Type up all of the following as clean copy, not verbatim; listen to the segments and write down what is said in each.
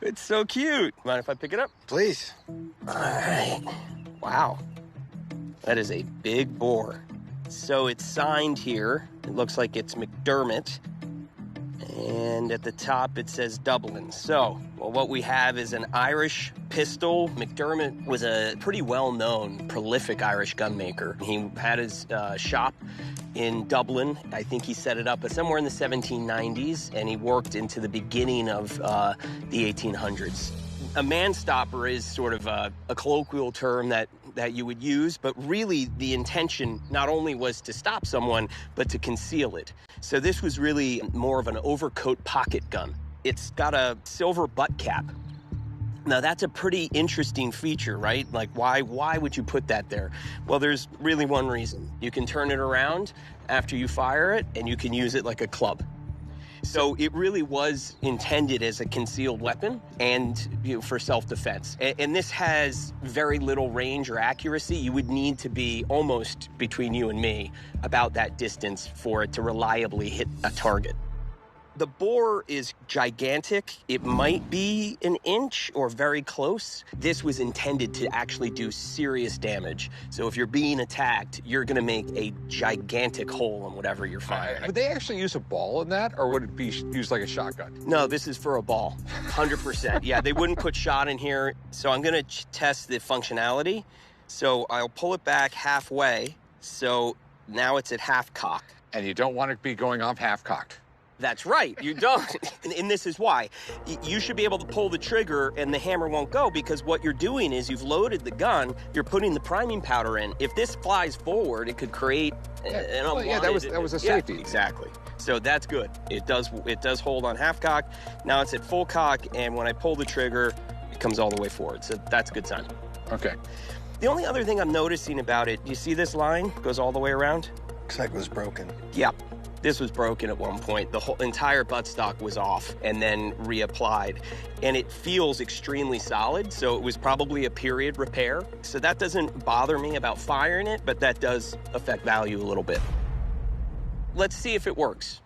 It's so cute. Mind if I pick it up? Please. All right. Wow. That is a big bore. So it's signed here. It looks like it's McDermott. And at the top, it says Dublin. So, well, what we have is an Irish pistol. McDermott was a pretty well-known, prolific Irish gunmaker. He had his shop in Dublin. I think he set it up somewhere in the 1790s, and he worked into the beginning of the 1800s. A man-stopper is sort of a colloquial term that you would use, but really the intention not only was to stop someone, but to conceal it. So this was really more of an overcoat pocket gun. It's got a silver butt cap. Now that's a pretty interesting feature, right? Like why would you put that there? Well, there's really one reason. You can turn it around after you fire it, and you can use it like a club. So it really was intended as a concealed weapon and for self-defense. And this has very little range or accuracy. You would need to be almost between you and me about that distance for it to reliably hit a target. The bore is gigantic. It might be an inch or very close. This was intended to actually do serious damage. So if you're being attacked, you're gonna make a gigantic hole in whatever you're firing. Would they actually use a ball in that, or would it be used like a shotgun? No, this is for a ball, 100%. Yeah, they wouldn't put shot in here. So I'm gonna test the functionality. So I'll pull it back halfway. So now it's at half cock. And you don't want it to be going off half-cocked. That's right, you don't. And this is why. You should be able to pull the trigger and the hammer won't go, because what you're doing is you've loaded the gun, you're putting the priming powder in. If this flies forward, it could create an unwanted... Yeah, that was a safety. Yeah, exactly. So that's good. It does hold on half cock. Now it's at full cock, and when I pull the trigger, it comes all the way forward. So that's a good sign. Okay. The only other thing I'm noticing about it, you see this line goes all the way around? Looks like it was broken. Yeah. This was broken at one point. The whole entire buttstock was off and then reapplied. And it feels extremely solid, so it was probably a period repair. So that doesn't bother me about firing it, but that does affect value a little bit. Let's see if it works.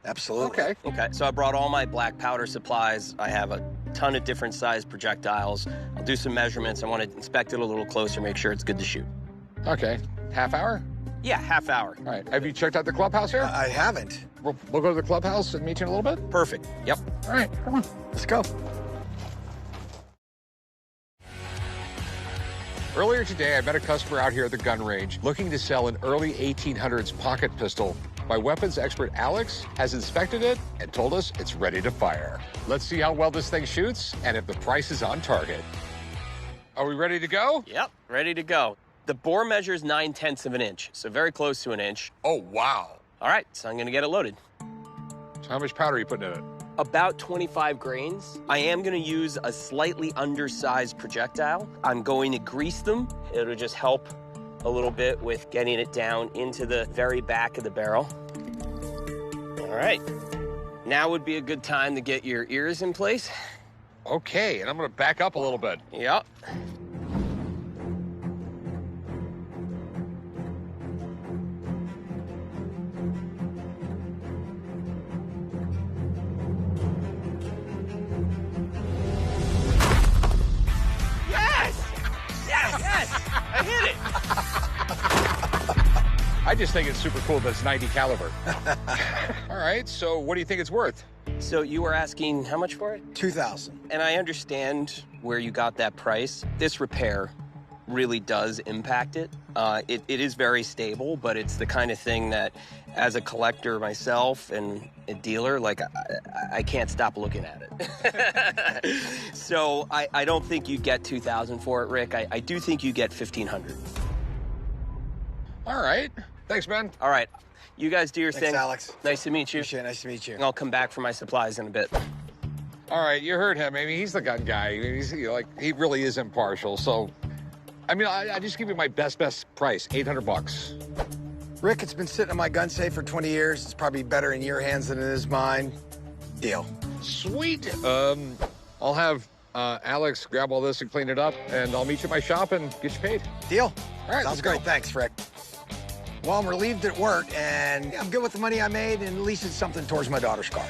Absolutely. Okay, so I brought all my black powder supplies. I have a ton of different size projectiles. I'll do some measurements. I want to inspect it a little closer, make sure it's good to shoot. Okay. Half hour? Yeah, half hour. All right. Have you checked out the clubhouse here? I haven't. We'll go to the clubhouse and meet you in a little bit? Perfect. Yep. All right, come on. Let's go. Earlier today, I met a customer out here at the gun range looking to sell an early 1800s pocket pistol. My weapons expert, Alex, has inspected it and told us it's ready to fire. Let's see how well this thing shoots and if the price is on target. Are we ready to go? Yep, ready to go. The bore measures 9/10 of an inch, so very close to an inch. Oh, wow. All right, so I'm gonna get it loaded. So how much powder are you putting in it? About 25 grains. I am gonna use a slightly undersized projectile. I'm going to grease them. It'll just help a little bit with getting it down into the very back of the barrel. All right. Now would be a good time to get your ears in place. Okay, and I'm gonna back up a little bit. Yep. I hit it. I just think it's super cool that it's 90 caliber. All right, so what do you think it's worth? So you were asking how much for it? 2,000. And I understand where you got that price. This repair really does impact it. It is very stable, but it's the kind of thing that, as a collector myself and a dealer, like I can't stop looking at it. So I don't think you get 2,000 for it, Rick. I do think you get 1,500. All right. Thanks, man. All right. You guys do your Thanks, thing. Alex. Nice to meet you. Appreciate it. Nice to meet you. I'll come back for my supplies in a bit. All right, you heard him. I mean, he's the gun guy. He's he really is impartial. So, I mean, I just give you my best price, $800. Rick, it's been sitting in my gun safe for 20 years. It's probably better in your hands than it is mine. Deal. Sweet. I'll have Alex grab all this and clean it up, and I'll meet you at my shop and get you paid. Deal. All right, Sounds let's great. go. Thanks, Rick. Well, I'm relieved at work, and I'm good with the money I made, and at least it's something towards my daughter's car.